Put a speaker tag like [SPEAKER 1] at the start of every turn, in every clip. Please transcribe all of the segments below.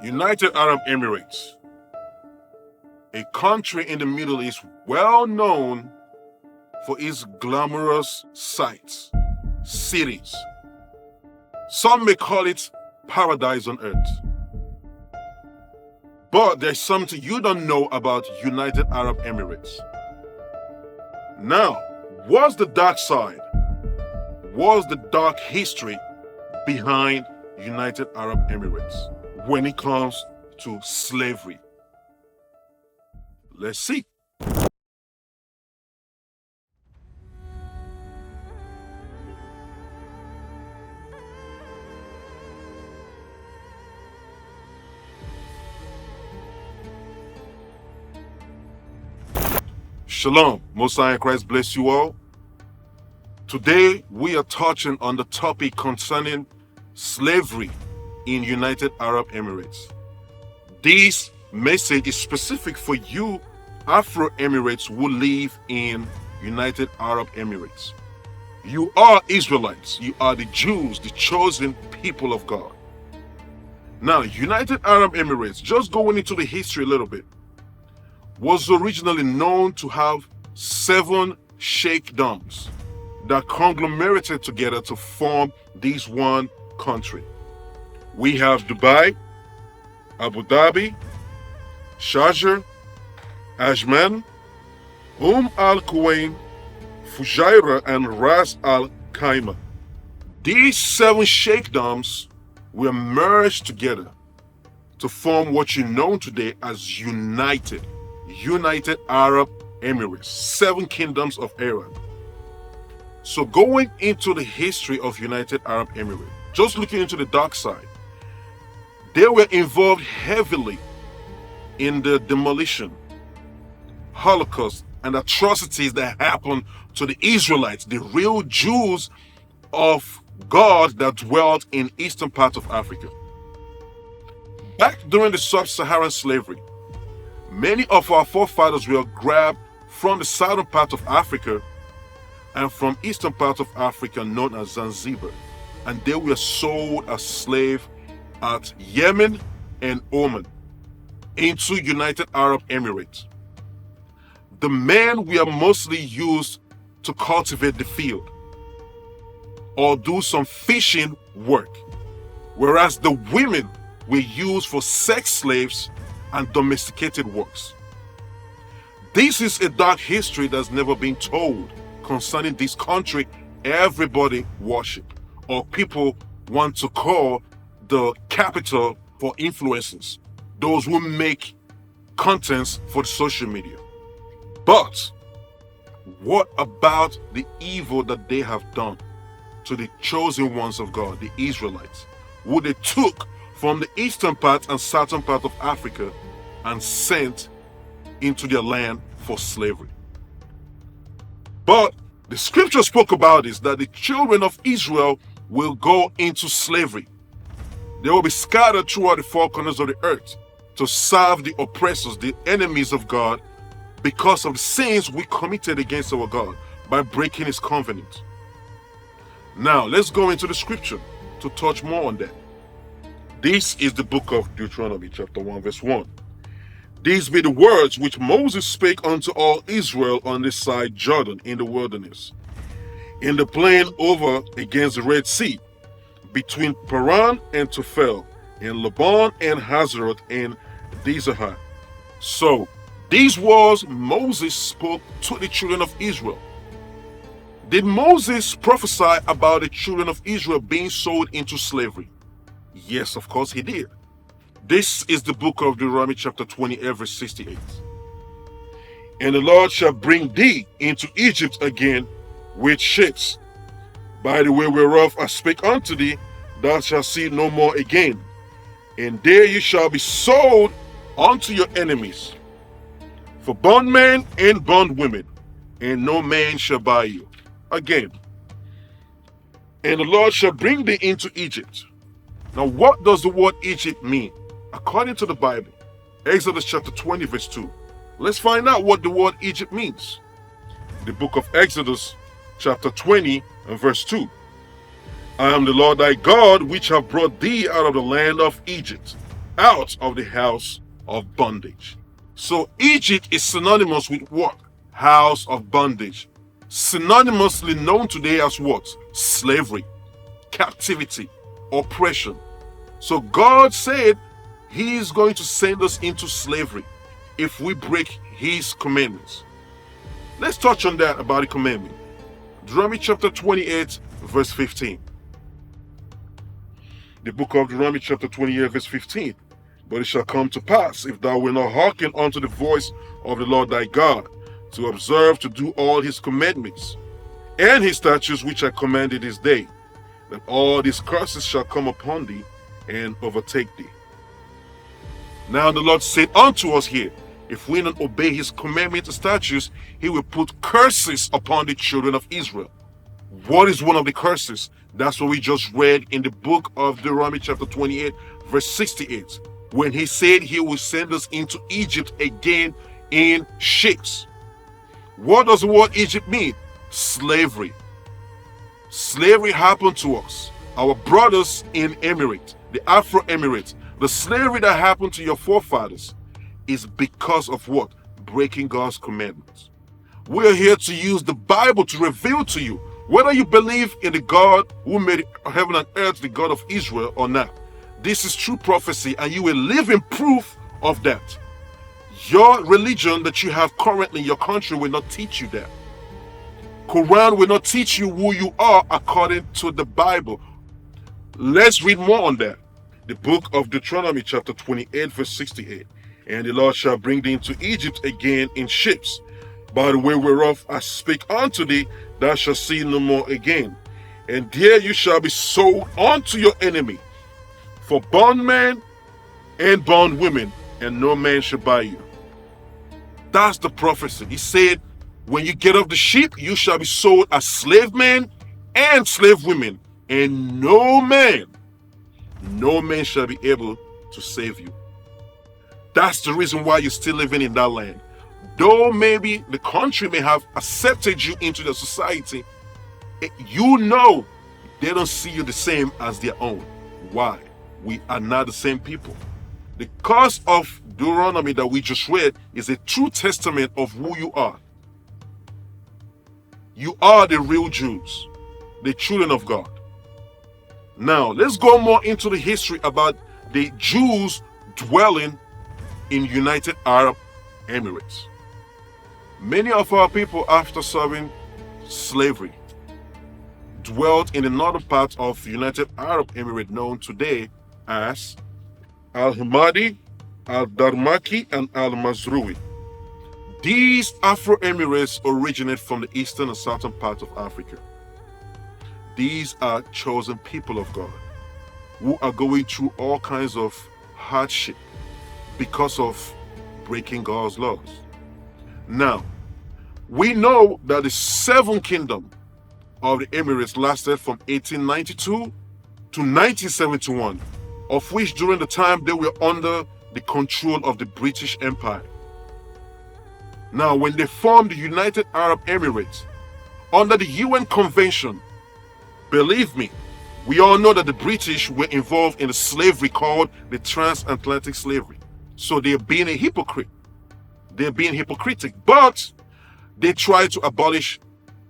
[SPEAKER 1] United Arab Emirates, a country in the Middle East well known for its glamorous sights, cities. Some may call it paradise on earth. But there's something you don't know about United Arab Emirates. Now, what's the dark side? What's the dark history behind United Arab Emirates when it comes to slavery? Let's see. Shalom, Most High in Christ bless you all. Today we are touching on the topic concerning slavery in United Arab Emirates. This message is specific for you Afro-Emirates who live in United Arab Emirates. You are Israelites. You are the Jews, the chosen people of God. Now, United Arab Emirates, just going into the history a little bit, was originally known to have 7 sheikdoms that conglomerated together to form this one country. We have Dubai, Abu Dhabi, Sharjah, Ajman, Al Quwain, Fujairah, and Ras Al Khaimah. These 7 sheikdoms were merged together to form what you know today as United Arab Emirates, 7 kingdoms of Arab. So going into the history of United Arab Emirates, just looking into the dark side, they were involved heavily in the demolition, Holocaust, and atrocities that happened to the Israelites, the real Jews of God that dwelt in eastern part of Africa. Back during the sub-Saharan slavery, many of our forefathers were grabbed from the southern part of Africa and from eastern part of Africa known as Zanzibar, and they were sold as slaves at Yemen and Oman into United Arab Emirates. The men were mostly used to cultivate the field or do some fishing work, whereas the women were used for sex slaves and domesticated works. This is a dark history that's never been told concerning this country everybody worship, or people want to call the capital for influencers, those who make contents for the social media. But what about the evil that they have done to the chosen ones of God, the Israelites, who they took from the eastern part and southern part of Africa and sent into their land for slavery? But the scripture spoke about this, that the children of Israel will go into slavery. They will be scattered throughout the 4 corners of the earth to serve the oppressors, the enemies of God, because of the sins we committed against our God by breaking his covenant. Now, let's go into the scripture to touch more on that. This is the book of Deuteronomy, chapter 1, verse 1. These be the words which Moses spake unto all Israel on this side Jordan in the wilderness, in the plain over against the Red Sea, between Paran and Tophel, in Laban and Hazeroth and Dizahar. So, these words Moses spoke to the children of Israel. Did Moses prophesy about the children of Israel being sold into slavery? Yes, of course he did. This is the book of Deuteronomy chapter 20, verse 68. And the Lord shall bring thee into Egypt again with ships, by the way whereof I spake unto thee, thou shalt see no more again. And there you shall be sold unto your enemies, for bondmen and bondwomen, and no man shall buy you. Again, and the Lord shall bring thee into Egypt. Now, what does the word Egypt mean? According to the Bible, Exodus chapter 20, verse 2. Let's find out what the word Egypt means. The book of Exodus chapter 20 and verse 2. I am the Lord thy God, which have brought thee out of the land of Egypt, out of the house of bondage. So Egypt is synonymous with what? House of bondage. Synonymously known today as what? Slavery, captivity, oppression. So God said He is going to send us into slavery if we break His commandments. Let's touch on that about the commandment. Deuteronomy chapter 28, verse 15. The book of Deuteronomy chapter 28, verse 15. But it shall come to pass, if thou wilt not hearken unto the voice of the Lord thy God, to observe to do all His commandments, and His statutes which I commanded this day, that all these curses shall come upon thee and overtake thee. Now the Lord said unto us here, if we don't obey His commandments and statutes, He will put curses upon the children of Israel. What is one of the curses? That's what we just read in the book of Deuteronomy chapter 28, verse 68, when He said He will send us into Egypt again in ships. What does the word Egypt mean? Slavery. Slavery happened to us, our brothers in Emirate, the Afro Emirates. The slavery that happened to your forefathers is because of what? Breaking God's commandments. We're here to use the Bible to reveal to you whether you believe in the God who made heaven and earth, the God of Israel, or not. This is true prophecy, and you will live in proof of that. Your religion that you have currently in your country will not teach you that. Quran will not teach you who you are according to the Bible. Let's read more on that. The book of Deuteronomy chapter 28, verse 68. And the Lord shall bring thee into Egypt again in ships, by the way whereof I speak unto thee, thou shalt see no more again. And there you shall be sold unto your enemy, for bondmen and bondwomen, and no man shall buy you. That's the prophecy. He said, when you get off the ship, you shall be sold as slave men and slave women, and no man shall be able to save you. That's the reason why you're still living in that land. Though maybe the country may have accepted you into the society, you know they don't see you the same as their own. Why? We are not the same people. The curse of Deuteronomy that we just read is a true testament of who you are. You are the real Jews, the children of God. Now, let's go more into the history about the Jews dwelling in United Arab Emirates. Many of our people, after serving slavery, dwelt in the northern part of United Arab Emirates, known today as Al-Hamadi, Al-Darmaki, and Al-Mazrui. These Afro Emirates originate from the eastern and southern parts of Africa. These are chosen people of God who are going through all kinds of hardship because of breaking God's laws. Now, we know that the seventh kingdom of the Emirates lasted from 1892 to 1971, of which during the time they were under the control of the British Empire. Now, when they formed the United Arab Emirates under the UN Convention, believe me, we all know that the British were involved in a slavery called the transatlantic slavery. So they're being a hypocrite. They're being hypocritic, but they tried to abolish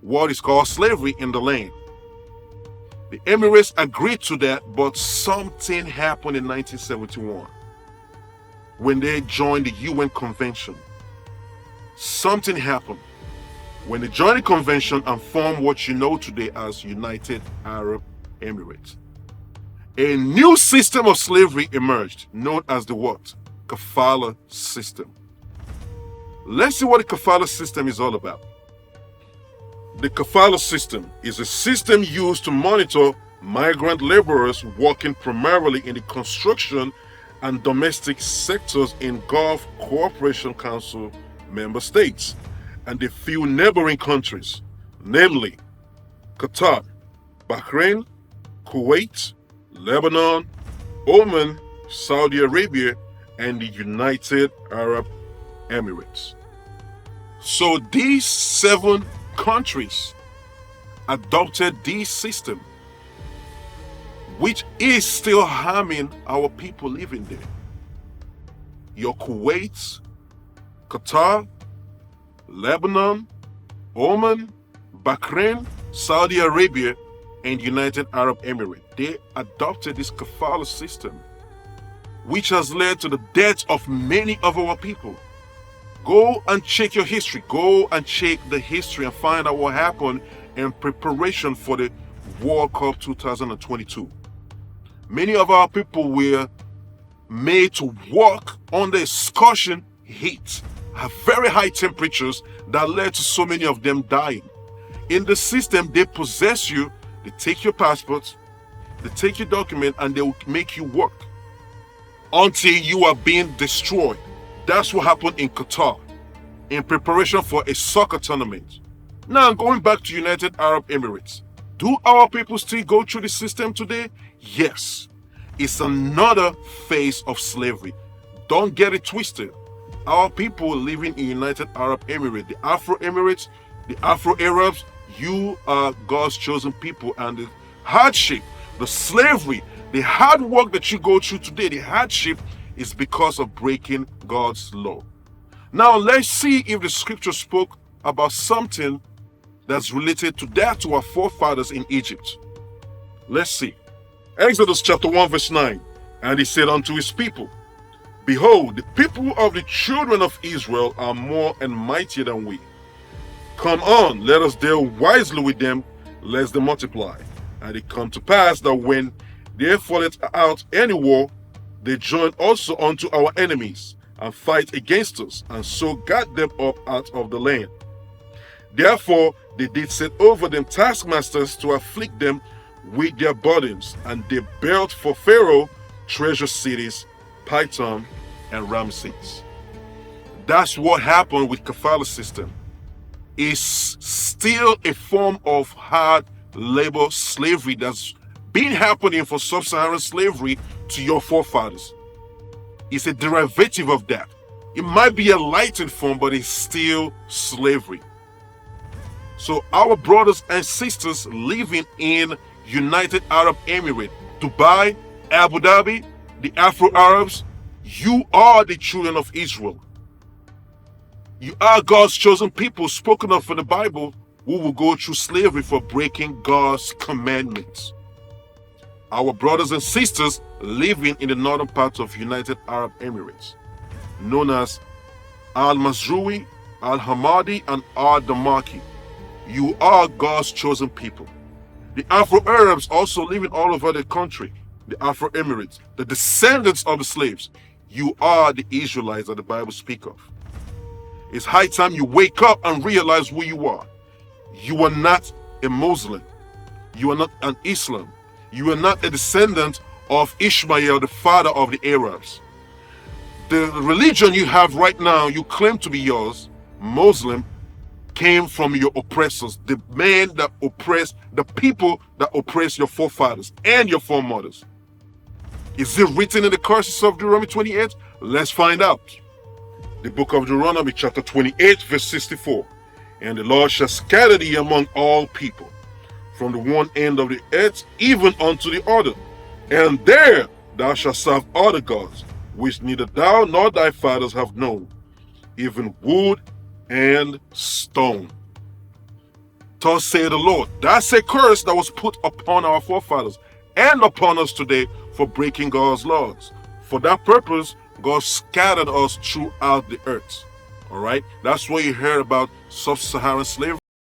[SPEAKER 1] what is called slavery in the land. The Emirates agreed to that, but something happened in 1971 when they joined the UN Convention. Something happened when they joined the convention and formed what you know today as United Arab Emirates. A new system of slavery emerged, known as the what? Kafala system. Let's see what the Kafala system is all about. The Kafala system is a system used to monitor migrant laborers working primarily in the construction and domestic sectors in Gulf Cooperation Council member states and the few neighboring countries, namely Qatar, Bahrain, Kuwait, Lebanon, Oman, Saudi Arabia, and the United Arab Emirates. So these 7 countries adopted this system, which is still harming our people living there. your Kuwait, Qatar, Lebanon, Oman, Bahrain, Saudi Arabia, and United Arab Emirates. They adopted this kafala system, which has led to the death of many of our people. Go and check your history. Go and check the history and find out what happened in preparation for the World Cup 2022. Many of our people were made to work under scorching heat, have very high temperatures that led to so many of them dying. In the system, they possess you, they take your passports, they take your document, and they will make you work until you are being destroyed. That's what happened in Qatar in preparation for a soccer tournament. Now, going back to United Arab Emirates, do our people still go through the system today? Yes. It's another phase of slavery. Don't get it twisted. Our people living in United Arab Emirates, the Afro Emirates, the Afro Arabs, you are God's chosen people, and the hardship, the slavery, the hard work that you go through today, the hardship is because of breaking God's law. Now let's see if the scripture spoke about something that's related to that to our forefathers in Egypt. Let's see. Exodus chapter 1 verse 9. And he said unto his people, Behold, the people of the children of Israel are more and mightier than we. Come on, let us deal wisely with them, lest they multiply. And it come to pass that when there falleth out any war, they join also unto our enemies, and fight against us, and so got them up out of the land. Therefore they did set over them taskmasters to afflict them with their burdens, and they built for Pharaoh treasure cities, Pithom and Ramses. That's what happened with kafala system. It's still a form of hard labor slavery that's been happening for sub-Saharan slavery to your forefathers. It's a derivative of that. It might be a lightened form, but it's still slavery. So our brothers and sisters living in United Arab Emirates, Dubai, Abu Dhabi, the Afro-Arabs, you are the children of Israel. You are God's chosen people spoken of in the Bible who will go through slavery for breaking God's commandments. Our brothers and sisters living in the northern part of United Arab Emirates, known as Al-Mazrui, Al-Hamadi, and Al-Damaki. You are God's chosen people. The Afro-Arabs also living all over the country, the Afro-Emirates, the descendants of the slaves. You are the Israelites that the Bible speaks of. It's high time you wake up and realize who you are. You are not a Muslim. You are not an Islam. You are not a descendant of Ishmael, the father of the Arabs. The religion you have right now, you claim to be yours, Muslim, came from your oppressors, the men that oppressed, the people that oppressed your forefathers and your foremothers. Is it written in the curses of Deuteronomy 28? Let's find out. The book of Deuteronomy chapter 28 verse 64. And the Lord shall scatter thee among all people, from the one end of the earth even unto the other. And there thou shalt serve other gods, which neither thou nor thy fathers have known, even wood and stone. Thus saith the Lord. That's a curse that was put upon our forefathers and upon us today for breaking God's laws. For that purpose, God scattered us throughout the earth. All right? That's why you heard about sub-Saharan slavery.